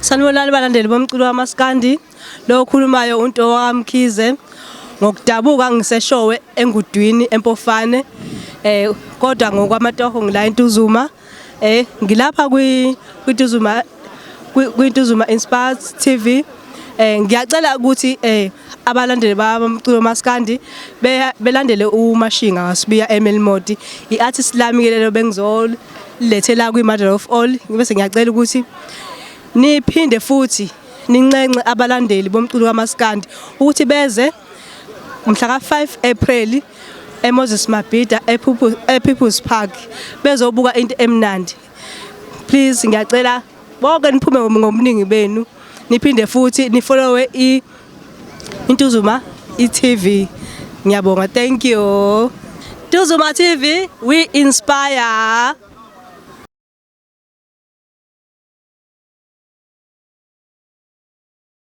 Sanibonani balandeli bomculo wamaskandi lo okhulumayo uNto waMkhize ngokudabuka ngiseshowe engudwini empofane kodwa ngokwamatoho ngila eNtuzuma ngilapha kwintuzuma Inspired TV ngiyacela ukuthi abalandeli bomculo wamaskandi belandele uMashinga Wasibiya Emelmoti iartist lami lelo bengizolethela kwiMother of All bese ngiyacela ukuthi niphinde futhi nincence abalandeli bomculo wamaskandi ukuthi beze mhla ka5 April eMoses Mabhida ePeople's Park bezobuka into emnandi. Please ngiyacela bonke niphume ngobuningi benu niphinde futhi nifollowe iNtuzuma iTV. Ngiyabonga, thank you. Ntuzuma TV, we inspire.